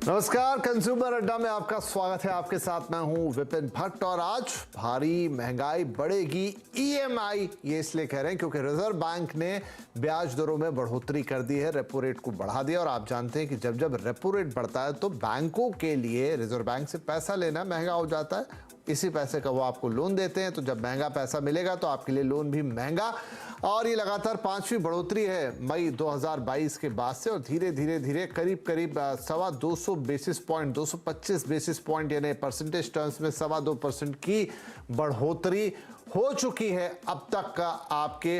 नमस्कार, कंज्यूमर अड्डा में आपका स्वागत है। आपके साथ मैं हूं विपिन भट्ट और आज भारी महंगाई बढ़ेगी। ईएमआई ये इसलिए कह रहे हैं क्योंकि रिजर्व बैंक ने ब्याज दरों में बढ़ोतरी कर दी है, रेपो रेट को बढ़ा दिया। और आप जानते हैं कि जब जब रेपो रेट बढ़ता है तो बैंकों के लिए रिजर्व बैंक से पैसा लेना महंगा हो जाता है। इसी पैसे का वो आपको लोन देते हैं, तो जब महंगा पैसा मिलेगा तो आपके लिए लोन भी महंगा। और ये लगातार 5वीं बढ़ोतरी है मई 2022 के बाद से, और धीरे धीरे करीब 225 बेसिस पॉइंट 225 बेसिस पॉइंट यानी परसेंटेज टर्म्स में 2.25% की बढ़ोतरी हो चुकी है अब तक का आपके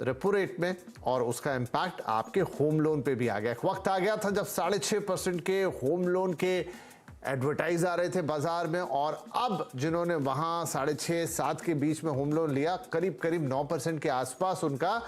रेपो रेट में। और उसका इम्पैक्ट आपके होम लोन पे भी आ गया। एक वक्त आ गया था जब 6.5% के होम लोन के एडवर्टाइज आ रहे थे बाजार में, और अब जिन्होंने वहां 6.5-7 के बीच में होम लोन लिया, करीब 9% के आसपास उनका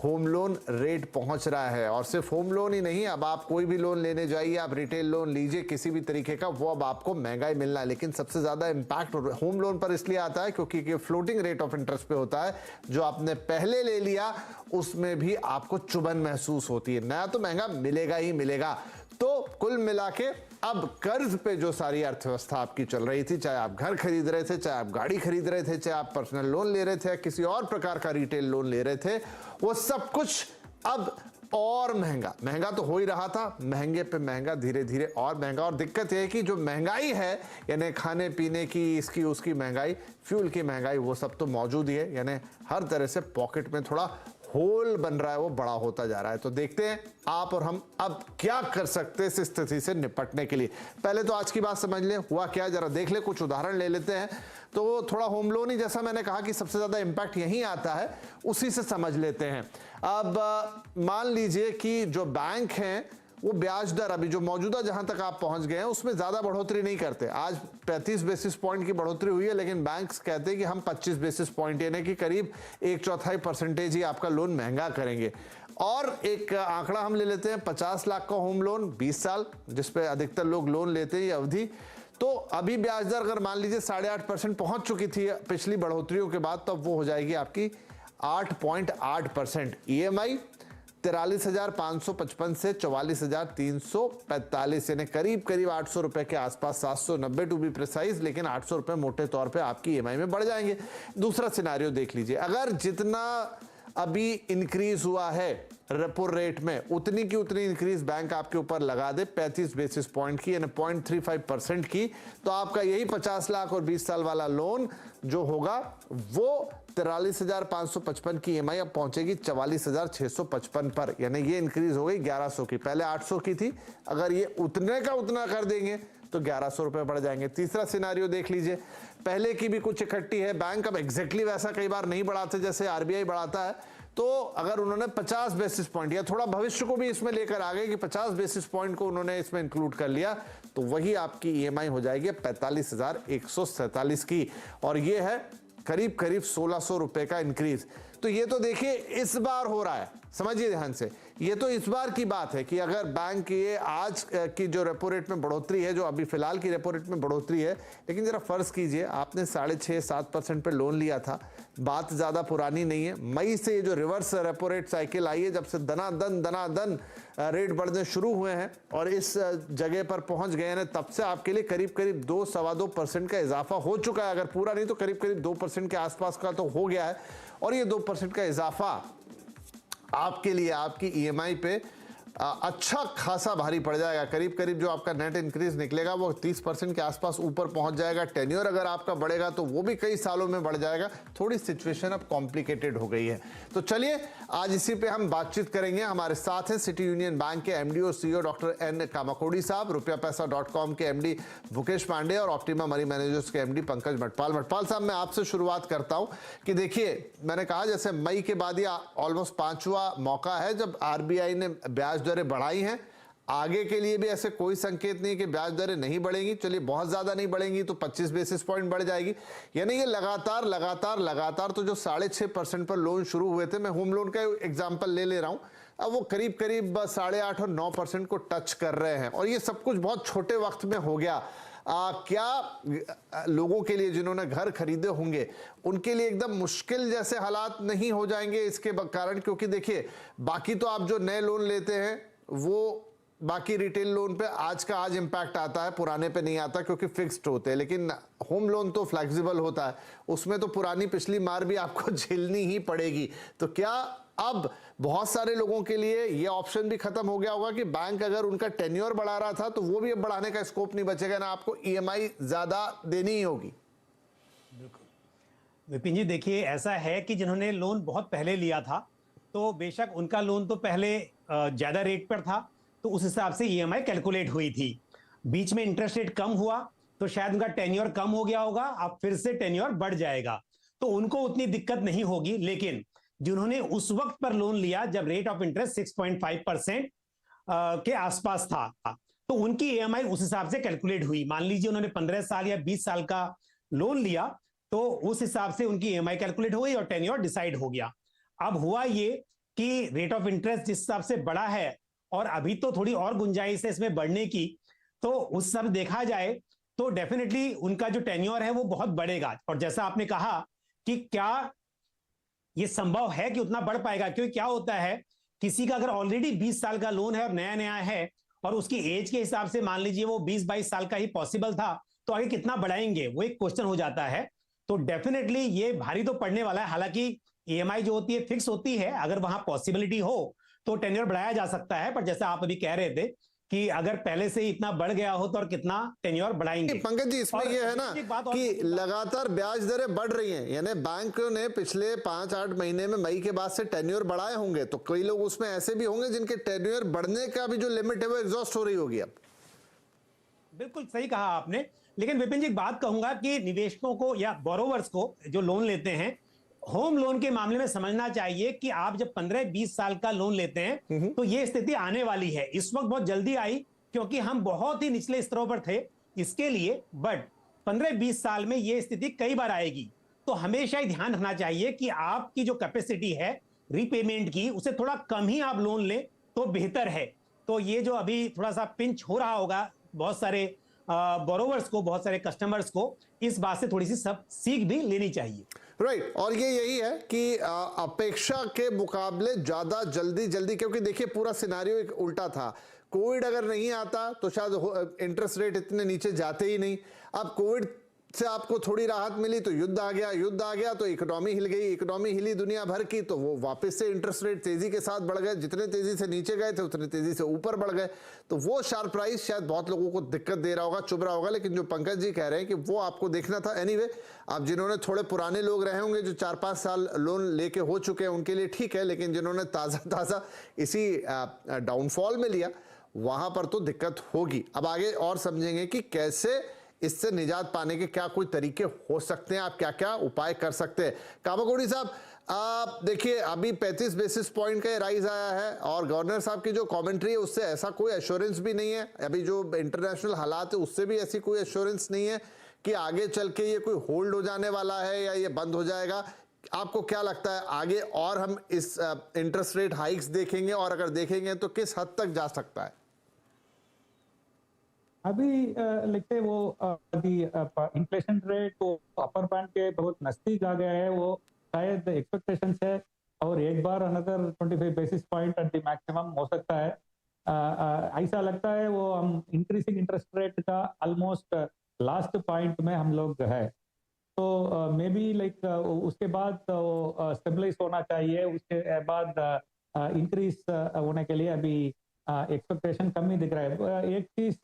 होम लोन रेट पहुंच रहा है। और सिर्फ होम लोन ही नहीं, अब आप कोई भी लोन लेने जाइए, आप रिटेल लोन लीजिए किसी भी तरीके का, वो अब आपको महंगा ही मिलना है। लेकिन सबसे ज्यादा इंपैक्ट होम लोन पर इसलिए आता है क्योंकि ये फ्लोटिंग रेट ऑफ इंटरेस्ट पे होता है। जो आपने पहले ले लिया उसमें भी आपको चुभन महसूस होती है। नया तो महंगा मिलेगा ही मिलेगा। तो कुल मिला के अब कर्ज पे जो सारी अर्थव्यवस्था आपकी चल रही थी, चाहे आप घर खरीद रहे थे, चाहे आप गाड़ी खरीद रहे थे, चाहे आप पर्सनल लोन ले रहे थे, किसी और प्रकार का रिटेल लोन ले रहे थे, वो सब कुछ अब और महंगा तो हो ही रहा था, महंगे पे महंगा, धीरे और महंगा। और दिक्कत यह है कि जो महंगाई है यानी खाने पीने की, इसकी उसकी महंगाई, फ्यूल की महंगाई, वो सब तो मौजूद ही है। यानी हर तरह से पॉकेट में थोड़ा होल बन रहा है, वो बड़ा होता जा रहा है। तो देखते हैं आप और हम अब क्या कर सकते हैं इस स्थिति से निपटने के लिए। पहले तो आज की बात समझ लें, हुआ क्या जरा देख ले, कुछ उदाहरण ले लेते हैं। तो थोड़ा होम लोन ही, जैसा मैंने कहा कि सबसे ज्यादा इंपैक्ट यहीं आता है, उसी से समझ लेते हैं। अब मान लीजिए कि जो बैंक हैं वो ब्याज दर अभी जो मौजूदा जहां तक आप पहुंच गए हैं उसमें ज्यादा बढ़ोतरी नहीं करते। आज 35 बेसिस पॉइंट की बढ़ोतरी हुई है, लेकिन बैंक्स कहते हैं कि हम 25 बेसिस पॉइंट यानी कि करीब 1/4% ही आपका लोन महंगा करेंगे। और एक आंकड़ा हम ले लेते हैं, 50 लाख का होम लोन 20 साल, जिसपे अधिकतर लोग लोन लेते हैं ये अवधि। तो अभी ब्याज दर अगर मान लीजिए 8.5% पहुंच चुकी थी पिछली बढ़ोतरियों के बाद, तब वो हो जाएगी आपकी 8.8%। ईएमआई 43,555 से 44,345 यानी करीब 800 रुपए के आसपास, 790 टू बी प्रिसाइज, लेकिन 800 रुपए मोटे तौर पे आपकी ईएमआई में बढ़ जाएंगे। दूसरा सिनारियो देख लीजिए, अगर जितना अभी इंक्रीज हुआ है रेपो रेट में, उतनी की उतनी इंक्रीज बैंक आपके ऊपर लगा दे 35 बेसिस पॉइंट की यानी 0.35% की, तो आपका यही 50 लाख और 20 साल वाला लोन जो होगा वो 43,555 की ईएमआई अब पहुंचेगी 44,655 पर, यानी ये इंक्रीज हो गई 1100 की। पहले 800 की थी, अगर ये उतने का उतना कर देंगे तो 1100 रुपए बढ़ जाएंगे। तीसरा सिनारियो देख लीजिए, पहले की भी कुछ इकट्ठी है, बैंक अब एग्जैक्टली वैसा कई बार नहीं बढ़ाते जैसे आरबीआई बढ़ाता है। तो अगर उन्होंने 50 बेसिस पॉइंट या थोड़ा भविष्य को भी इसमें लेकर आ गए कि 50 बेसिस पॉइंट को उन्होंने इसमें इंक्लूड कर लिया, तो वही आपकी ईएमआई हो जाएगी 45,147 की, और ये है करीब 1600 रुपए का इंक्रीज। तो ये तो देखिए इस बार हो रहा है, समझिए ध्यान से, ये तो इस बार की बात है कि अगर बैंक ये आज की जो रेपो रेट में बढ़ोतरी है, जो अभी फिलहाल की रेपो रेट में बढ़ोतरी है, लेकिन जरा फर्ज कीजिए आपने 6.5-7% पे लोन लिया था, बात ज्यादा पुरानी नहीं है, मई से ये जो रिवर्स रेपो रेट साइकिल आई है, जब से दनादन रेट बढ़ने शुरू हुए हैं और इस जगह पर पहुंच गए हैं, तब से आपके लिए करीब 2-2.25% का इजाफा हो चुका है। अगर पूरा नहीं तो करीब 2% के आसपास का तो हो गया है। और ये 2% का इजाफा आपके लिए आपकी ईएमआई पे अच्छा खासा भारी पड़ जाएगा। करीब जो आपका नेट इंक्रीज निकलेगा वो 30% के आसपास ऊपर पहुंच जाएगा। टेन्योर अगर आपका बढ़ेगा तो वो भी कई सालों में बढ़ जाएगा। थोड़ी सिचुएशन अब कॉम्प्लिकेटेड हो गई है। तो चलिए आज इसी पे हम बातचीत करेंगे। हमारे साथ हैं सिटी यूनियन बैंक के एमडी और सीईओ डॉक्टर एन कामाकोड़ी साहब, rupiapesa.com के एमडी मुकेश पांडे और ऑप्टिमा मनी मैनेजर्स के एमडी पंकज मटपाल साहब, मैं आपसे शुरुआत करता हूं कि देखिए मैंने कहा जैसे मई के बाद ये ऑलमोस्ट 5वां मौका है जब आरबीआई ने ब्याज दरें बढ़ाई हैं। आगे के लिए भी ऐसे कोई संकेत नहीं कि ब्याज दरें नहीं बढ़ेंगी। चलिए बहुत ज्यादा नहीं बढ़ेंगी तो 25 बेसिस पॉइंट बढ़ जाएगी। यानी ये लगातार तो जो 6.5% पर लोन शुरू हुए थे, मैं होम लोन का एग्जांपल ले रहा हूं, अब वो करीब 8.5 और 9% को टच कर रहे हैं। और ये सब कुछ बहुत छोटे वक्त में हो गया। क्या लोगों के लिए जिन्होंने घर खरीदे होंगे उनके लिए एकदम मुश्किल जैसे हालात नहीं हो जाएंगे इसके कारण? क्योंकि देखिए बाकी तो आप जो नए लोन लेते हैं वो बाकी रिटेल लोन पे आज का आज इंपैक्ट आता है, पुराने पे नहीं आता क्योंकि फिक्स्ड होते हैं, लेकिन होम लोन तो फ्लेक्सिबल होता है, उसमें तो पुरानी पिछली मार भी आपको झेलनी ही पड़ेगी। तो क्या अब बहुत सारे लोगों के लिए ये ऑप्शन भी खत्म हो गया होगा कि बैंक अगर उनका टेन्योर बढ़ा रहा था तो वो भी अब बढ़ाने का स्कोप नहीं बचेगा, ना आपको ईएमआई ज्यादा देनी ही होगी? विपिन जी, देखिए ऐसा है कि जिन्होंने लोन बहुत पहले लिया था तो बेशक उनका लोन तो पहले ज्यादा रेट पर था, तो उस हिसाब से ईएमआई कैलकुलेट हुई थी। बीच में इंटरेस्ट रेट कम हुआ तो शायद उनका टेन्योर कम हो गया होगा, अब फिर से टेन्योर बढ़ जाएगा तो उनको उतनी दिक्कत नहीं होगी। लेकिन जिन्होंने उस वक्त पर लोन लिया जब रेट ऑफ इंटरेस्ट 6.5% के आसपास था, तो उनकी ईएमआई उस हिसाब से कैलकुलेट हुई। मान लीजिए उन्होंने 15 साल या 20 साल का लोन लिया तो उस हिसाब से उनकी ईएमआई कैलकुलेट हो गई और टेन्योर डिसाइड हो गया। अब हुआ ये कि रेट ऑफ इंटरेस्ट जिस हिसाब से बढ़ा है और अभी तो थोड़ी और गुंजाइश है इसमें बढ़ने की, तो उस सब देखा जाए तो डेफिनेटली उनका जो टेन्योर है वो बहुत बढ़ेगा। और जैसा आपने कहा कि क्या ये संभव है कि उतना बढ़ पाएगा, क्योंकि क्या होता है किसी का अगर ऑलरेडी 20 साल का लोन है और नया नया है और उसकी एज के हिसाब से मान लीजिए वो 20-22 साल का ही पॉसिबल था, तो आगे कितना बढ़ाएंगे वो एक क्वेश्चन हो जाता है। तो डेफिनेटली ये भारी तो पड़ने वाला है। हालांकि ईएमआई जो होती है फिक्स होती है, अगर वहां पॉसिबिलिटी हो तो टेन्योर बढ़ाया जा सकता है, पर जैसा आप अभी कह रहे थे कि अगर पहले से ही इतना बढ़ गया हो तो और कितना टेन्योर बढ़ाएंगे। पंकज जी, इसमें ये है ना कि लगातार ब्याज दरें बढ़ रही हैं, यानी बैंकों ने पिछले 5-8 महीने में मई के बाद से टेन्योर बढ़ाए होंगे, तो कई लोग उसमें ऐसे भी होंगे जिनके टेन्योर बढ़ने का भी जो लिमिट है वो एग्जॉस्ट हो रही होगी अब। बिल्कुल सही कहा आपने। लेकिन विपिन जी, एक बात कहूंगा कि निवेशकों को या बोरोवर्स को जो लोन लेते हैं होम लोन के मामले में समझना चाहिए कि आप जब 15-20 साल का लोन लेते हैं तो ये स्थिति आने वाली है। इस वक्त बहुत जल्दी आई क्योंकि हम बहुत ही निचले स्तरों पर थे इसके लिए, बट 15-20 साल में ये स्थिति कई बार आएगी। तो हमेशा ही ध्यान रखना चाहिए कि आपकी जो कैपेसिटी है रीपेमेंट की, उसे थोड़ा कम ही आप लोन लें तो बेहतर है। तो ये जो अभी थोड़ा सा पिंच हो रहा होगा बहुत सारे बोरोवर्स को, बहुत सारे कस्टमर्स को, इस बात से थोड़ी सी सब सीख भी लेनी चाहिए। राइट और ये यही है कि अपेक्षा के मुकाबले ज्यादा जल्दी, क्योंकि देखिए पूरा सिनारियो एक उल्टा था। कोविड अगर नहीं आता तो शायद इंटरेस्ट रेट इतने नीचे जाते ही नहीं। अब कोविड से आपको थोड़ी राहत मिली तो युद्ध आ गया तो इकोनॉमी हिल गई, इकोनॉमी हिली दुनिया भर की तो वो वापस से इंटरेस्ट रेट तेजी के साथ बढ़ गए, जितने तेजी से नीचे गए थे उतने तेजी से ऊपर बढ़ गए। तो वो शार्प प्राइस शायद बहुत लोगों को दिक्कत दे रहा होगा, चुभ रहा होगा। लेकिन जो पंकज जी कह रहे हैं कि वो आपको देखना था। एनीवे, अब जिन्होंने थोड़े पुराने लोग रहे होंगे जो 4-5 साल लोन लेके हो चुके हैं उनके लिए ठीक है, लेकिन जिन्होंने ताज़ा इसी डाउनफॉल में लिया वहां पर तो दिक्कत होगी। अब आगे और समझेंगे कि कैसे इससे निजात पाने के क्या कोई तरीके हो सकते हैं, आप क्या क्या उपाय कर सकते हैं। कामाकोड़ी साहब, आप देखिए अभी 35 बेसिस पॉइंट का राइज आया है और गवर्नर साहब की जो कमेंट्री है उससे ऐसा कोई एश्योरेंस भी नहीं है, अभी जो इंटरनेशनल हालात है उससे भी ऐसी कोई एश्योरेंस नहीं है कि आगे चल के ये कोई होल्ड हो जाने वाला है या ये बंद हो जाएगा। आपको क्या लगता है आगे और हम इस इंटरेस्ट रेट हाइक्स देखेंगे, और अगर देखेंगे तो किस हद तक जा सकता है? अभी लिखते वो अभी इन्फ्लेशन रेट वो अपर बैंड के बहुत नजदीक आ गया है, वो शायद एक्सपेक्टेशंस है और एक बार another 25 basis point at the maximum हो सकता है। ऐसा लगता है वो हम इंक्रीजिंग इंटरेस्ट रेट का ऑलमोस्ट लास्ट पॉइंट में हम लोग है। तो मे बी लाइक उसके बाद स्टेबलाइज होना चाहिए, उसके बाद इंक्रीज होने के लिए अभी एक्सपेक्टेशन कम ही दिख रहा है। एक चीज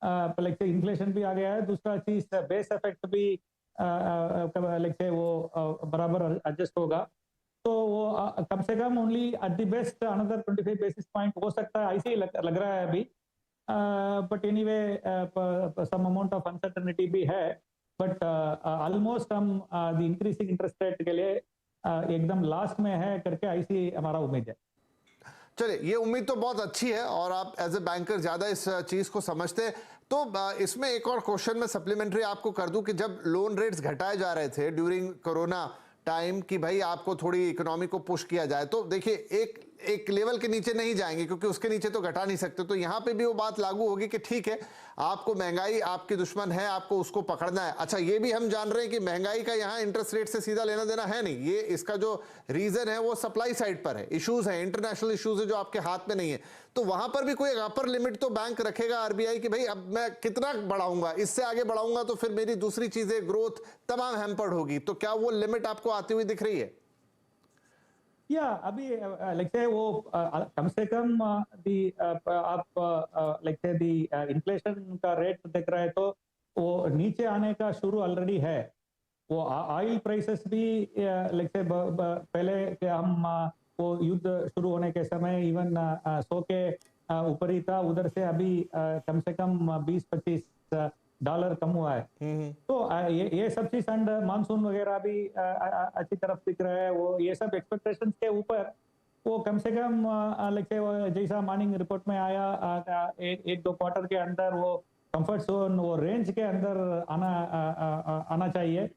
लाइक इन्फ्लेशन भी आ गया है, दूसरा चीज बेस इफेक्ट भी लाइक वो बराबर एडजस्ट होगा, तो वो कम से कम only at the best another 25 basis point हो सकता है, ऐसे ही लग रहा है अभी। But anyway some amount of uncertainty भी है, बट ऑलमोस्ट हम द इंक्रीजिंग इंटरेस्ट रेट के लिए एकदम लास्ट में है करके ऐसी हमारा उम्मीद है। चलिए, ये उम्मीद तो बहुत अच्छी है और आप एज ए बैंकर ज्यादा इस चीज को समझते हैं। तो इसमें एक और क्वेश्चन मैं सप्लीमेंट्री आपको कर दूं कि जब लोन रेट्स घटाए जा रहे थे ड्यूरिंग कोरोना टाइम कि भाई आपको थोड़ी इकोनॉमी को पुश किया जाए, तो देखिए एक एक लेवल के नीचे नहीं जाएंगे क्योंकि उसके नीचे तो घटा नहीं सकते। तो यहां पे भी वो बात लागू होगी कि ठीक है, आपको महंगाई आपकी दुश्मन है, आपको उसको पकड़ना है। अच्छा, ये भी हम जान रहे हैं कि महंगाई का यहाँ इंटरेस्ट रेट से सीधा लेना देना है नहीं, ये इसका जो रीजन है वो सप्लाई साइड पर है, इश्यूज है, इंटरनेशनल इश्यूज है जो आपके हाथ में नहीं है। तो वहां पर भी कोई अपर लिमिट तो बैंक रखेगा आरबीआई की, भाई अब मैं कितना बढ़ाऊंगा, इससे आगे बढ़ाऊंगा तो फिर मेरी दूसरी चीजें ग्रोथ तमाम हैम्पर्ड होगी। तो क्या वो लिमिट आपको आती हुई दिख रही है? या अभी लाइक से वो कम से कम आप लाइक से दी इन्फ्लेशन का रेट देख रहे हैं तो वो नीचे आने का शुरू ऑलरेडी है। वो ऑयल प्राइसेस भी लाइक से पहले के हम वो युद्ध शुरू होने के समय इवन 100 के ऊपर ही था, उधर से अभी कम से कम $20-25 कम हुआ है। तो ये सब चीज एंड मानसून वगैरह भी अच्छी तरफ दिख रहा है। वो ये सब एक्सपेक्टेशंस के ऊपर वो कम से कम लाइक से जैसा मॉर्निंग रिपोर्ट में आया एक दो क्वार्टर के अंदर वो कंफर्ट जोन, वो रेंज के अंदर आना चाहिए।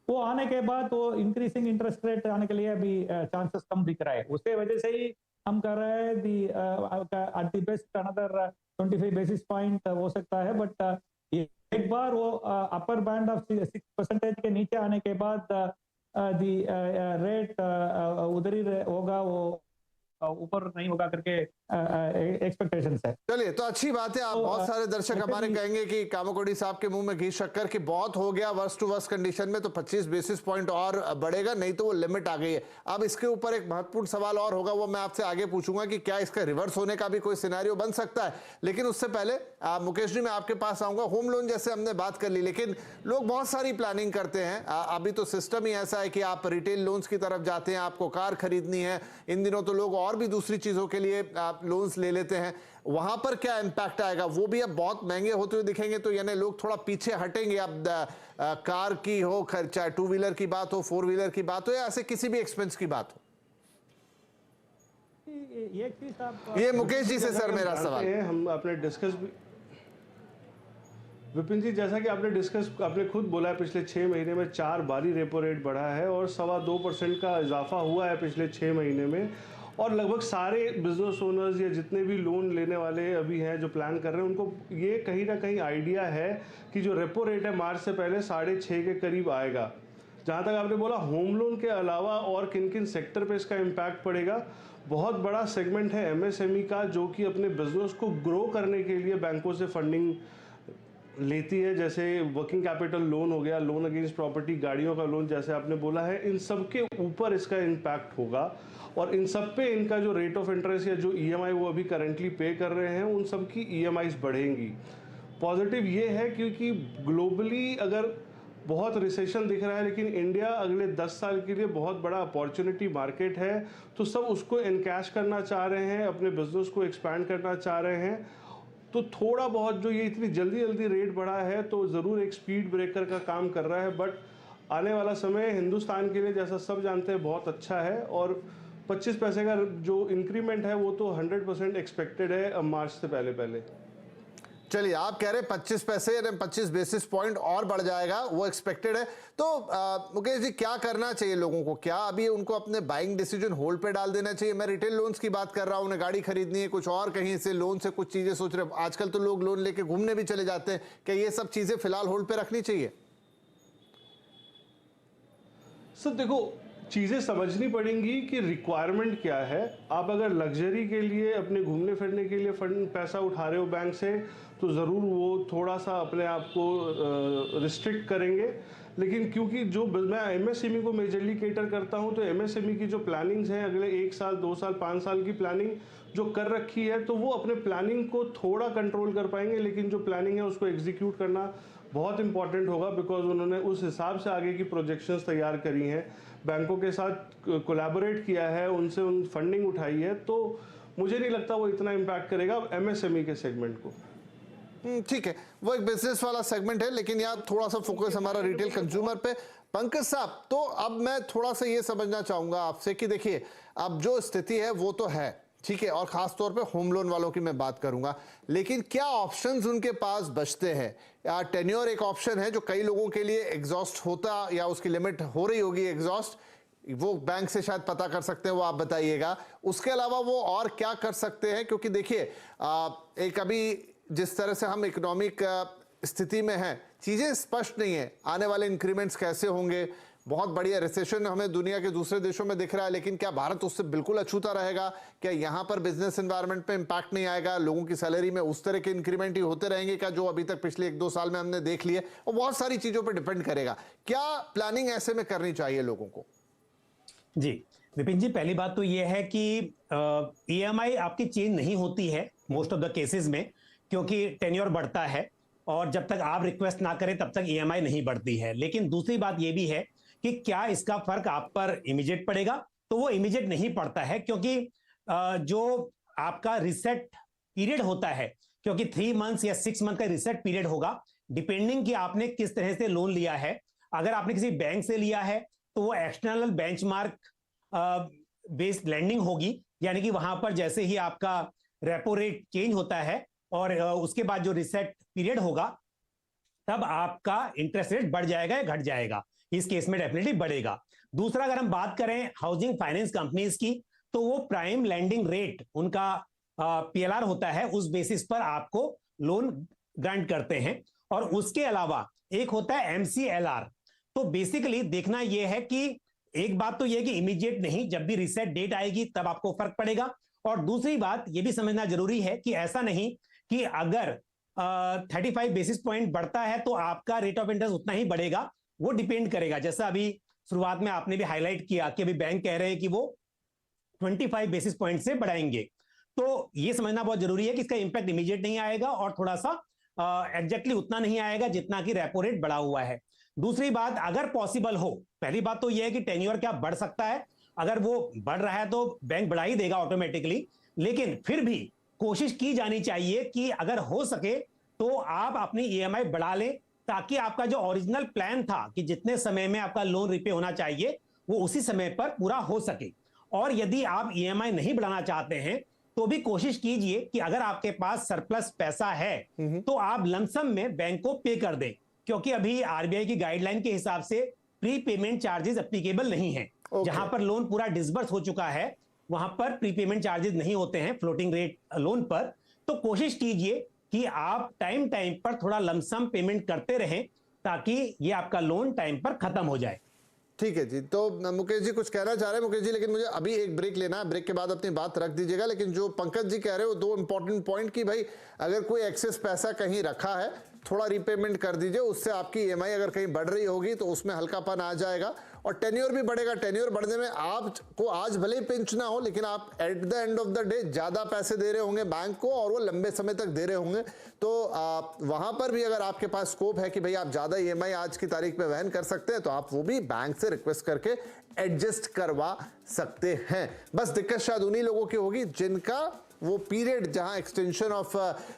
वो आने के बाद वो इंक्रीजिंग इंटरेस्ट रेट आने के लिए अभी चांसेस कम दिख रहा है। उसके वजह से ही हम कर रहे हैं eight the best another 25 basis point हो सकता है। बट एक बार वो अपर बैंड ऑफ 6% के नीचे आने के बाद रेट उधर ही होगा, वो ऊपर नहीं होगा करके एक्सपेक्टेशंस है। चलिए, तो अच्छी बात है। आप बहुत सारे दर्शक हमारे कहेंगे कि कामाकोड़ी साहब के मुंह में घी शक्कर की बहुत हो गया, वर्स्ट टू वर्स्ट कंडीशन में तो 25 बेसिस पॉइंट और बढ़ेगा, नहीं तो वो लिमिट आ गई है। अब इसके ऊपर एक महत्वपूर्ण सवाल और होगा, वो मैं आपसे आगे पूछूंगा कि क्या इसका रिवर्स होने का भी कोई सिनेरियो बन सकता है। लेकिन उससे पहले मुकेश जी, मैं आपके पास आऊंगा। होम लोन जैसे हमने बात कर ली, लेकिन लोग बहुत सारी प्लानिंग करते हैं। अभी तो सिस्टम ही ऐसा है कि आप रिटेल लोन्स की तरफ जाते हैं, आपको कार खरीदनी है, इन दिनों तो लोग और भी दूसरी चीजों के लिए आप लोन्स ले लेते हैं। वहां पर क्या इंपैक्ट आएगा? वो भी अब बहुत महंगे होते हुए दिखेंगे, तो यानी लोग थोड़ा पीछे हटेंगे। अब कार की हो, चाहे टू व्हीलर की बात हो, फोर व्हीलर की बात हो, या ऐसे किसी भी एक्सपेंस की बात हो। ये मुकेश जी से सर मेरा सवाल है। हम आपने डिस्कस भी, विपिन जी, जैसा कि आपने खुद बोला है, पिछले 6 महीने में 4 बारी रेपो रेट बढ़ा है और 2.25% का इजाफा हुआ है पिछले 6 महीने में। और लगभग सारे बिजनेस ओनर्स या जितने भी लोन लेने वाले अभी हैं जो प्लान कर रहे हैं, उनको ये कहीं ना कहीं आइडिया है कि जो रेपो रेट है मार्च से पहले 6.5 के करीब आएगा। जहाँ तक आपने बोला होम लोन के अलावा और किन किन सेक्टर पे इसका इम्पैक्ट पड़ेगा, बहुत बड़ा सेगमेंट है एमएसएमई का, जो कि अपने बिजनेस को ग्रो करने के लिए बैंकों से फंडिंग लेती है। जैसे वर्किंग कैपिटल लोन हो गया, लोन अगेंस्ट प्रॉपर्टी, गाड़ियों का लोन, जैसे आपने बोला है, इन सब के ऊपर इसका इम्पैक्ट होगा। और इन सब पे इनका जो रेट ऑफ इंटरेस्ट या जो ईएमआई वो अभी करंटली पे कर रहे हैं, उन सब की ईएमआईज बढ़ेंगी। पॉजिटिव ये है क्योंकि ग्लोबली अगर बहुत रिसेशन दिख रहा है, लेकिन इंडिया अगले 10 साल के लिए बहुत बड़ा अपॉर्चुनिटी मार्केट है, तो सब उसको एनकैश करना चाह रहे हैं, अपने बिजनेस को एक्सपैंड करना चाह रहे हैं। तो थोड़ा बहुत जो ये इतनी जल्दी रेट बढ़ा है तो ज़रूर एक स्पीड ब्रेकर का काम कर रहा है। बट आने वाला समय हिंदुस्तान के लिए, जैसा सब जानते हैं, बहुत अच्छा है। और 25 पैसे का जो इंक्रीमेंट है वो तो 100% एक्सपेक्टेड है मार्च से पहले। चलिए, आप कह रहे हैं 25 पैसे यानी 25 बेसिस पॉइंट और बढ़ जाएगा, वो एक्सपेक्टेड है। तो मुकेश जी, क्या करना चाहिए लोगों को? क्या अभी उनको अपने बाइंग डिसीजन होल्ड पे डाल देना चाहिए? मैं रिटेल लोन्स की बात कर रहा हूं, उन्हें गाड़ी खरीदनी है, कुछ और कहीं से लोन से कुछ चीजें सोच रहे हैं। आजकल तो लोग लोन लेके घूमने भी चले जाते हैं, क्या ये सब चीजें फिलहाल होल्ड पे रखनी चाहिए? सर देखो, चीज़ें समझनी पड़ेंगी कि रिक्वायरमेंट क्या है। आप अगर लग्जरी के लिए, अपने घूमने फिरने के लिए पैसा उठा रहे हो बैंक से, तो ज़रूर वो थोड़ा सा अपने आप को रिस्ट्रिक्ट करेंगे। लेकिन क्योंकि जो मैं एमएसएमई को मेजरली केटर करता हूं, तो एमएसएमई की जो प्लानिंग्स हैं अगले 1 साल, 2 साल, 5 साल की प्लानिंग जो कर रखी है, तो वो अपने प्लानिंग को थोड़ा कंट्रोल कर पाएंगे। लेकिन जो प्लानिंग है उसको एग्जीक्यूट करना बहुत इंपॉर्टेंट होगा, बिकॉज उन्होंने उस हिसाब से आगे की प्रोजेक्शंस तैयार करी हैं, बैंकों के साथ कोलैबोरेट किया है, उनसे फंडिंग उठाई है। तो मुझे नहीं लगता वो इतना इम्पैक्ट करेगा एमएसएमई के सेगमेंट को। ठीक है, वो एक बिजनेस वाला सेगमेंट है, लेकिन यार थोड़ा सा फोकस हमारा रिटेल कंज्यूमर पे। पंकज साहब, तो अब मैं थोड़ा सा ये समझना चाहूंगा आपसे कि देखिए, अब जो स्थिति है वो तो है, ठीक है, और खास तौर पे होम लोन वालों की मैं बात करूंगा, लेकिन क्या ऑप्शंस उनके पास बचते हैं? या टेन्योर एक ऑप्शन है जो कई लोगों के लिए एग्जॉस्ट होता, या उसकी लिमिट हो रही होगी एग्जॉस्ट, वो बैंक से शायद पता कर सकते हैं, वो आप बताइएगा। उसके अलावा वो और क्या कर सकते हैं, क्योंकि देखिए एक अभी जिस तरह से हम इकोनॉमिक स्थिति में हैं, चीजें स्पष्ट नहीं है, आने वाले इंक्रीमेंट्स कैसे होंगे। बहुत बढ़िया रिसेशन हमें दुनिया के दूसरे देशों में दिख रहा है, लेकिन क्या भारत उससे बिल्कुल अछूता रहेगा? क्या यहाँ पर बिजनेस एनवायरनमेंट पे इंपैक्ट नहीं आएगा? लोगों की सैलरी में उस तरह के इंक्रीमेंट ही होते रहेंगे क्या जो अभी तक पिछले 1-2 साल में हमने देख लिए? और बहुत सारी चीजों पर डिपेंड करेगा। क्या प्लानिंग ऐसे में करनी चाहिए लोगों को? जी विपिन जी, पहली बात तो यह है कि ईएमआई आपकी चेंज नहीं होती है मोस्ट ऑफ द केसेस में, क्योंकि टेन्योर बढ़ता है और जब तक आप रिक्वेस्ट ना करें तब तक ईएमआई नहीं बढ़ती है। लेकिन दूसरी बात यह भी है कि क्या इसका फर्क आप पर इमीडिएट पड़ेगा? तो वो इमीडिएट नहीं पड़ता है, क्योंकि जो आपका रिसेट पीरियड होता है, क्योंकि 3 मंथ्स या 6 मंथ का रिसेट पीरियड होगा, डिपेंडिंग कि आपने किस तरह से लोन लिया है। अगर आपने किसी बैंक से लिया है तो वो एक्सटर्नल बेंचमार्क बेस्ड लैंडिंग होगी, यानी कि वहां पर जैसे ही आपका रेपो रेट चेंज होता है और उसके बाद जो रिसेट पीरियड होगा, तब आपका इंटरेस्ट रेट बढ़ जाएगा या घट जाएगा। इस केस में डेफिनेटली बढ़ेगा। दूसरा, अगर हम बात करें हाउसिंग फाइनेंस कंपनीज की, तो वो प्राइम लैंडिंग रेट उनका पीएलआर होता है, उस बेसिस पर आपको लोन ग्रांट करते हैं। और उसके अलावा एक होता है एमसीएलआर। तो बेसिकली देखना यह है कि एक बात तो यह है कि इमीडिएट नहीं, जब भी रिसेट डेट आएगी तब आपको फर्क पड़ेगा। और दूसरी बात यह भी समझना जरूरी है कि ऐसा नहीं कि अगर 35 बेसिस पॉइंट बढ़ता है तो आपका रेट ऑफ इंटरेस्ट उतना ही बढ़ेगा। वो डिपेंड करेगा, जैसा अभी शुरुआत में आपने भी हाईलाइट किया कि अभी बैंक कह रहे हैं कि वो 25 बेसिस पॉइंट से बढ़ाएंगे। तो ये समझना बहुत जरूरी है कि इसका इंपैक्ट इमीडिएट नहीं आएगा और थोड़ा सा एग्जैक्टली उतना नहीं आएगा जितना कि रेपो रेट बढ़ा हुआ है। दूसरी बात, अगर पॉसिबल हो, पहली बात तो यह है कि टेन्योर क्या बढ़ सकता है, अगर वो बढ़ रहा है तो बैंक बढ़ा ही देगा ऑटोमेटिकली। लेकिन फिर भी कोशिश की जानी चाहिए कि अगर हो सके तो आप अपनी ईएमआई बढ़ा लें, ताकि आपका जो ओरिजिनल प्लान था कि जितने समय में आपका लोन रिपे होना चाहिए वो उसी समय पर पूरा हो सके। और यदि आप ईएमआई नहीं बढ़ाना चाहते हैं तो भी कोशिश कीजिए कि अगर आपके पास सरप्लस पैसा है तो आप लमसम में बैंक को पे कर दें, क्योंकि अभी आरबीआई की गाइडलाइन के हिसाब से प्री पेमेंट चार्जेस एप्लीकेबल नहीं है। जहां पर लोन पूरा डिसबर्स हो चुका है वहां पर प्रीपेमेंट चार्जेस नहीं होते हैं फ्लोटिंग रेट लोन पर। तो कोशिश कीजिए कि आप टाइम टाइम पर थोड़ा लमसम पेमेंट करते रहें, ताकि ये आपका लोन टाइम पर खत्म हो जाए। ठीक है जी। तो मुकेश जी कुछ कहना चाह रहे हैं मुकेश जी, लेकिन मुझे अभी एक ब्रेक लेना है, ब्रेक के बाद अपनी बात रख दीजिएगा। लेकिन जो पंकज जी कह रहे हो 2 इंपॉर्टेंट पॉइंट कि भाई अगर कोई एक्सेस पैसा कहीं रखा है थोड़ा रीपेमेंट कर दीजिए, उससे आपकी ईएमआई अगर कहीं बढ़ रही होगी तो उसमें हल्कापन आ जाएगा और टेन्योर भी बढ़ेगा। टेन्योर बढ़ने में आपको आज भले ही पिंच ना हो, लेकिन आप at the end of the day ज्यादा पैसे दे रहे होंगे बैंक को और वो लंबे समय तक दे रहे होंगे। तो वहां पर भी अगर आपके पास स्कोप है कि भाई आप ज्यादा ईएमआई आज की तारीख में वहन कर सकते हैं, तो आप वो भी बैंक से रिक्वेस्ट करके एडजस्ट करवा सकते हैं। बस दिक्कत शायद उन्हीं लोगों की होगी जिनका वो पीरियड जहां एक्सटेंशन ऑफ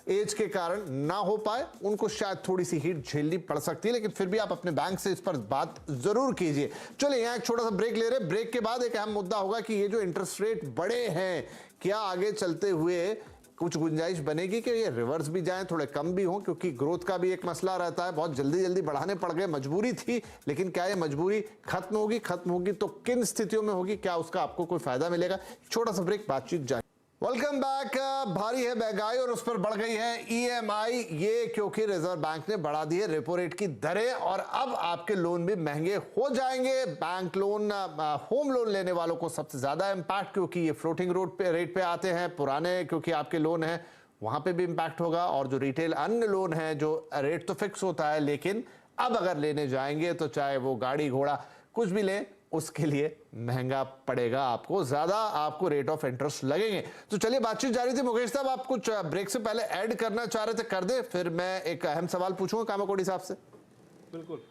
एज के कारण ना हो पाए, उनको शायद थोड़ी सी हीट झेलनी पड़ सकती है। लेकिन फिर भी आप अपने बैंक से इस पर बात जरूर कीजिए। चलिए यहां एक छोटा सा ब्रेक ले रहे हैं। ब्रेक के बाद एक अहम मुद्दा होगा कि ये जो इंटरेस्ट रेट बढ़े हैं, क्या आगे चलते हुए कुछ गुंजाइश बनेगी कि ये रिवर्स भी जाएं, थोड़े कम भी हों, क्योंकि ग्रोथ का भी एक मसला रहता है। बहुत जल्दी जल्दी बढ़ाने पड़ गए, मजबूरी थी, लेकिन क्या ये मजबूरी खत्म होगी? खत्म होगी तो किन स्थितियों में होगी? क्या उसका आपको कोई फायदा मिलेगा? छोटा सा ब्रेक, बातचीत जाए। Welcome back. भारी है महंगाई और उस पर बढ़ गई है ईएमआई, ये क्योंकि रिजर्व बैंक ने बढ़ा दी है रेपो रेट की दरें और अब आपके लोन भी महंगे हो जाएंगे। बैंक लोन, होम लोन लेने वालों को सबसे ज्यादा इंपैक्ट, क्योंकि ये फ्लोटिंग रेट पे आते हैं। पुराने क्योंकि आपके लोन हैं वहां पे भी इंपैक्ट होगा। और जो रिटेल अन्य लोन है जो रेट तो फिक्स होता है, लेकिन अब अगर लेने जाएंगे तो चाहे वो गाड़ी घोड़ा कुछ भी लें, उसके लिए महंगा पड़ेगा, आपको ज्यादा आपको रेट ऑफ इंटरेस्ट लगेंगे। तो चलिए बातचीत जारी थी। मुकेश साहब आप कुछ ब्रेक से पहले ऐड करना चाह रहे थे, कर दे, फिर मैं एक अहम सवाल पूछूंगा कामाकोड़ी साहब से। बिल्कुल,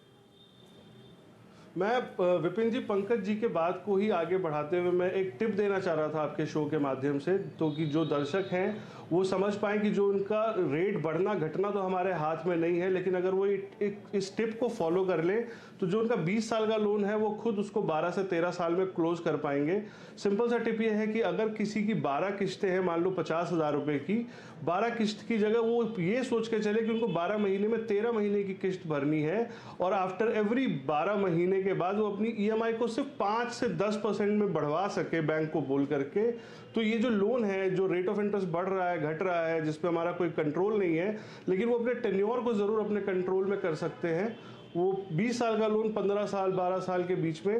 मैं विपिन जी पंकज जी के बात को ही आगे बढ़ाते हुए मैं एक टिप देना चाह रहा था आपके शो के माध्यम से, तो कि जो दर्शक हैं वो समझ पाएं कि जो उनका रेट बढ़ना घटना तो हमारे हाथ में नहीं है, लेकिन अगर वो इस टिप को फॉलो कर ले तो जो उनका 20 साल का लोन है वो खुद उसको 12 से 13 साल में क्लोज कर पाएंगे। सिंपल सा टिप ये है कि अगर किसी की 12 किस्तें हैं, मान लो 50,000 रुपए की, 12 किस्त की जगह वो ये सोच के चले कि उनको 12 महीने में 13 महीने की किस्त भरनी है और आफ्टर एवरी 12 महीने के बाद वो अपनी ईएमआई को सिर्फ 5 से 10% में बढ़वा सके बैंक को बोल करके। तो ये जो लोन है, जो रेट ऑफ इंटरेस्ट बढ़ रहा है, घट रहा है, जिस पे हमारा कोई कंट्रोल नहीं है, लेकिन वो अपने टेन्योर को ज़रूर अपने कंट्रोल में कर सकते हैं। वो 20 साल का लोन 15 साल 12 साल के बीच में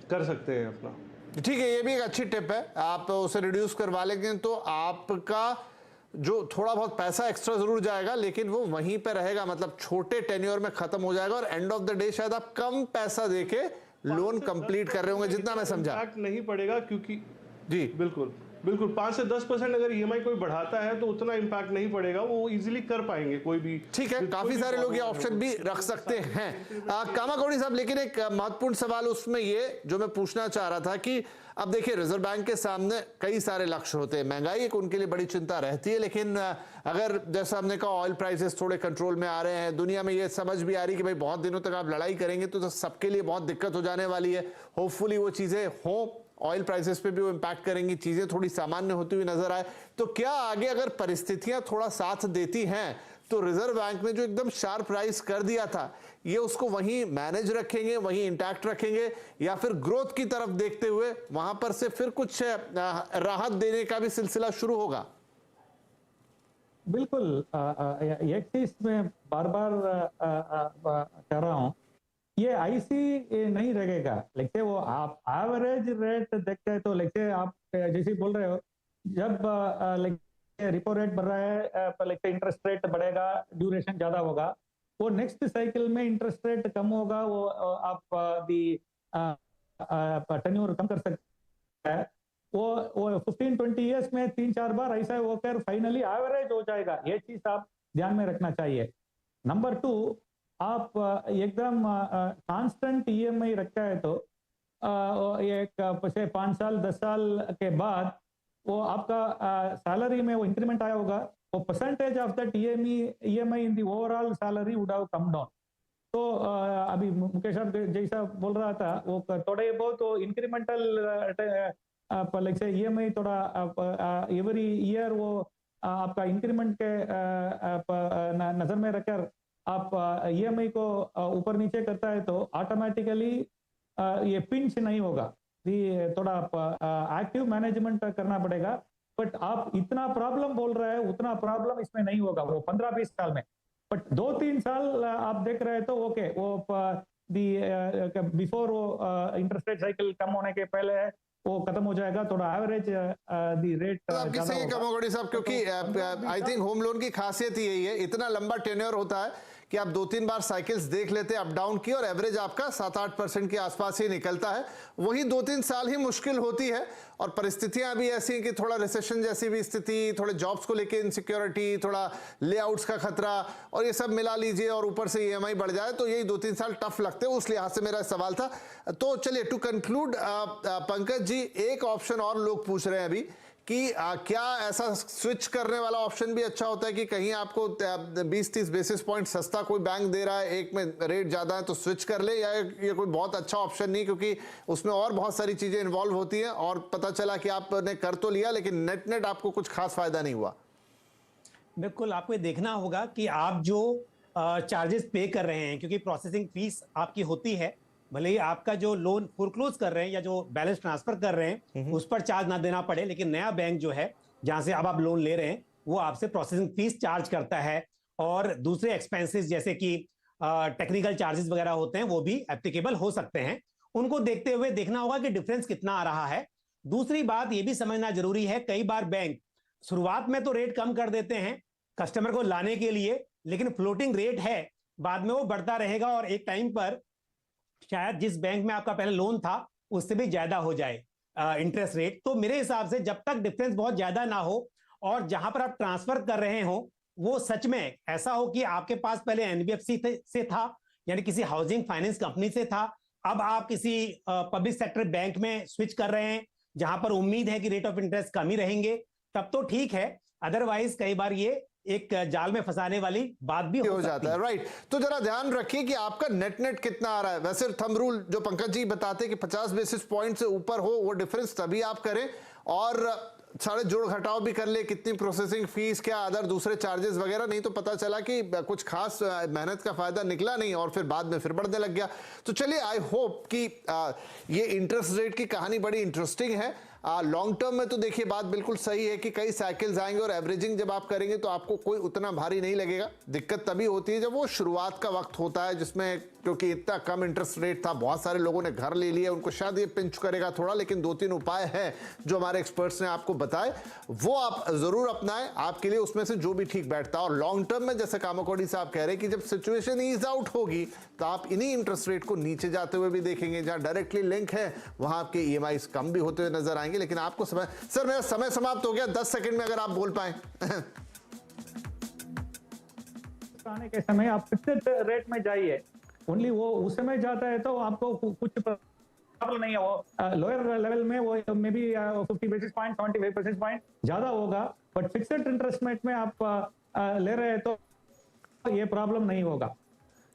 कर सकते हैं अपना। ठीक है, ये भी एक अच्छी टिप है। आप उसे रिड्यूस करवा लेंगे तो आपका जो थोड़ा बहुत पैसा एक्स्ट्रा जरूर जाएगा, लेकिन वो वहीं पे रहेगा, मतलब छोटे टेन्योर में खत्म हो जाएगा और एंड ऑफ द डे शायद आप कम पैसा देके लोन कंप्लीट कर रहे होंगे, जितना मैं समझा। इम्पैक्ट नहीं पड़ेगा क्योंकि जी बिल्कुल 5 से 10% अगर ईएमआई कोई बढ़ाता है तो उतना इम्पैक्ट नहीं पड़ेगा, वो इजीली कर पाएंगे कोई भी। ठीक है, काफी सारे लोग ये ऑप्शन भी रख सकते हैं। कामाकोड़ी साहब, लेकिन एक महत्वपूर्ण सवाल उसमें ये जो मैं पूछना चाह रहा था कि अब देखिए रिजर्व बैंक के सामने कई सारे लक्ष्य होते हैं, महंगाई एक उनके लिए बड़ी चिंता रहती है, लेकिन अगर जैसा हमने कहा ऑयल प्राइसेस थोड़े कंट्रोल में आ रहे हैं, दुनिया में ये समझ भी आ रही है कि भाई बहुत दिनों तक आप लड़ाई करेंगे तो सबके लिए बहुत दिक्कत हो जाने वाली है। होपफुली वो चीजें हों, ऑयल प्राइसेस पे भी वो इम्पैक्ट करेंगी, चीजें थोड़ी सामान्य होती हुई नजर आए। तो क्या आगे अगर परिस्थितियां थोड़ा साथ देती हैं तो रिजर्व बैंक ने जो एकदम शार्प राइज कर दिया था, ये उसको वहीं मैनेज रखेंगे, वहीं इंटैक्ट रखेंगे, या फिर ग्रोथ की तरफ देखते हुए वहां पर से फिर कुछ राहत देने का भी सिलसिला शुरू होगा? बिल्कुल, एक चीज मैं बार बार कह रहा हूँ, ये आईसी नहीं रहेगा। लेकिन वो आप एवरेज रेट देखते हैं तो लेकिन आप जैसे बोल रहे हो, जब रिपो रेट बढ़ रहा है, इंटरेस्ट रेट बढ़ेगा, ड्यूरेशन ज्यादा होगा, वो नेक्स्ट साइकिल में इंटरेस्ट रेट कम होगा, वो आप टेन्योर कम कर सकते हैं। वो 15-20 इयर्स में 3-4 बार ऐसा होकर फाइनली एवरेज हो जाएगा। ये चीज आप ध्यान में रखना चाहिए। नंबर 2, आप एकदम कांस्टेंट ईएमआई रखा है तो एक 5 साल 10 साल के बाद वो आपका सैलरी में वो इंक्रीमेंट आया होगा, वो percentage of that EMI in the overall salary would have come down. तो अभी मुकेश साहब जैसा बोल रहा था, वो थोड़े बहुत वो इंक्रीमेंटल ईएमआई थोड़ा एवरी ईयर वो आपका इंक्रीमेंट के नजर में रखकर आप ईएमआई को ऊपर नीचे करता है तो ऑटोमेटिकली ये पिंच नहीं होगा। ये थोड़ा एक्टिव मैनेजमेंट करना पड़ेगा। बट आप इतना प्रॉब्लम बोल रहे हैं, उतना प्रॉब्लम इसमें नहीं होगा वो 15-20 साल में। बट 2-3 साल आप देख रहे हैं तो ओके, वो बिफोर वो इंटरेस्ट रेट साइकिल कम होने के पहले है, वो खत्म हो जाएगा। थोड़ा एवरेज दी रेट सही है कामाकोड़ी साहब, क्योंकि आई थिंक होम लोन की खासियत ही यही है, इतना लंबा टेन्योर होता है कि आप 2-3 बार साइकिल्स देख लेते हैं अप डाउन की, और एवरेज आपका 7-8% के आसपास ही निकलता है। वही 2-3 साल ही मुश्किल होती है, और परिस्थितियां भी ऐसी हैं कि थोड़ा रिसेशन जैसी भी स्थिति, थोड़े जॉब्स को लेके इनसिक्योरिटी, थोड़ा लेआउट्स का खतरा, और ये सब मिला लीजिए और ऊपर से ईएमआई बढ़ जाए तो यही 2-3 साल टफ लगते हैं। उस लिहाज से मेरा सवाल था। तो चलिए टू कंक्लूड, पंकज जी, एक ऑप्शन और लोग पूछ रहे हैं अभी कि क्या ऐसा स्विच करने वाला ऑप्शन भी अच्छा होता है कि कहीं आपको 20-30 बेसिस पॉइंट सस्ता कोई बैंक दे रहा है, एक में रेट ज्यादा है तो स्विच कर ले, या ये कोई बहुत अच्छा ऑप्शन नहीं, क्योंकि उसमें और बहुत सारी चीजें इन्वॉल्व होती हैं और पता चला कि आपने कर तो लिया लेकिन नेट नेट आपको कुछ खास फायदा नहीं हुआ? बिल्कुल, आपको देखना होगा कि आप जो चार्जेस पे कर रहे हैं, क्योंकि प्रोसेसिंग फीस आपकी होती है, भले ही आपका जो लोन फोरक्लोज कर रहे हैं या जो बैलेंस ट्रांसफर कर रहे हैं उस पर चार्ज ना देना पड़े, लेकिन नया बैंक जो है जहां से अब आप लोन ले रहे हैं वो आपसे प्रोसेसिंग फीस चार्ज करता है, और दूसरे एक्सपेंसेस जैसे कि टेक्निकल चार्जेस वगैरह होते हैं वो भी एप्लीकेबल हो सकते हैं। उनको देखते हुए देखना होगा कि डिफरेंस कितना आ रहा है। दूसरी बात ये भी समझना जरूरी है, कई बार बैंक शुरुआत में तो रेट कम कर देते हैं कस्टमर को लाने के लिए, लेकिन फ्लोटिंग रेट है, बाद में वो बढ़ता रहेगा और एक टाइम पर शायद जिस बैंक में आपका पहले लोन था उससे भी ज्यादा हो जाए इंटरेस्ट रेट। तो मेरे हिसाब से जब तक डिफरेंस बहुत ज्यादा ना हो और जहां पर आप ट्रांसफर कर रहे हो वो सच में ऐसा हो कि आपके पास पहले एनबीएफसी से था, यानी किसी हाउसिंग फाइनेंस कंपनी से था, अब आप किसी पब्लिक सेक्टर बैंक में स्विच कर रहे हैं जहां पर उम्मीद है कि रेट ऑफ इंटरेस्ट कम ही रहेंगे, तब तो ठीक है। अदरवाइज कई बार ये एक जाल में फंसाने वाली बात भी हो जाता है। राइट, तो जरा ध्यान रखिए कि आपका नेट नेट कितना आ रहा है। वैसे थंब रूल जो पंकज जी बताते हैं कि 50 बेसिस पॉइंट से ऊपर हो वो डिफरेंस तभी आप करें, और सारे जोड़ घटाव भी कर ले, कितनी प्रोसेसिंग फीस, क्या अदर दूसरे चार्जेस वगैरह, नहीं तो पता चला कि कुछ खास मेहनत का फायदा निकला नहीं और फिर बाद में फिर बढ़ने लग गया। तो चलिए, आई होप कि ये इंटरेस्ट रेट की कहानी बड़ी इंटरेस्टिंग है। लॉन्ग टर्म में तो देखिए बात बिल्कुल सही है कि कई साइकिल्स आएंगे और एवरेजिंग जब आप करेंगे तो आपको कोई उतना भारी नहीं लगेगा। दिक्कत तभी होती है जब वो शुरुआत का वक्त होता है, जिसमें क्योंकि इतना कम इंटरेस्ट रेट था, बहुत सारे लोगों ने घर ले लिया, उनको शायद ये पिंच करेगा थोड़ा, लेकिन 2-3 उपाय हैं जो हमारे एक्सपर्ट्स ने आपको बताए, वो आप जरूर अपनाएं, आपके लिए उसमें से जो भी ठीक बैठता है। और लॉन्ग टर्म में जैसे कामाकोड़ी साहब कह रहे हैं कि जब सिचुएशन ईज आउट होगी तो आप इन्हीं इंटरेस्ट रेट को नीचे जाते हुए भी देखेंगे। जहां डायरेक्टली लिंक है वहां आपके EMI कम भी होते हुए नजर आएंगे। लेकिन आपको समय, सर मेरा समय समाप्त हो गया, 10 सेकंड में अगर आप बोल पाए। आने के समय आप फिक्स्ड रेट में जाइए, ओनली वो उस समय जाता है तो आपको कुछ प्रॉब्लम नहीं है। वो लोअर लेवल में वो may be 50 basis point 75 basis point ज्यादा होगा, बट फिक्स्ड इंटरेस्ट रेट में आप ले रहे हैं तो ये प्रॉब्लम नहीं होगा।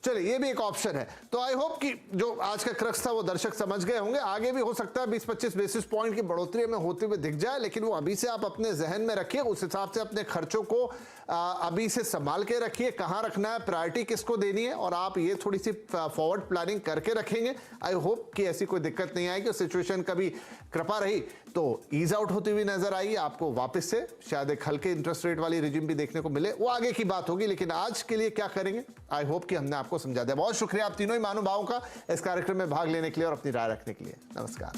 चलिए, ये भी एक ऑप्शन है। तो आई होप कि जो आज का क्रक्स था वो दर्शक समझ गए होंगे। आगे भी हो सकता है 20-25 बेसिस पॉइंट की बढ़ोतरी में होते हुए दिख जाए, लेकिन वो अभी से आप अपने जहन में रखिए, उस हिसाब से अपने खर्चों को अभी से संभाल के रखिए, कहां रखना है, प्रायोरिटी किसको देनी है, और आप ये थोड़ी सी फॉरवर्ड प्लानिंग करके रखेंगे। आई होप कि ऐसी कोई दिक्कत नहीं आएगी। सिचुएशन कभी कृपा रही तो ईज आउट होती हुई नजर आएगी, आपको वापस से शायद एक हल्के इंटरेस्ट रेट वाली रिजिम भी देखने को मिले, वो आगे की बात होगी। लेकिन आज के लिए क्या करेंगे, आई होप कि हमने आपको समझा दिया। बहुत शुक्रिया आप तीनों ही महानुभावों का इस कार्यक्रम में भाग लेने के लिए और अपनी राय रखने के लिए। नमस्कार।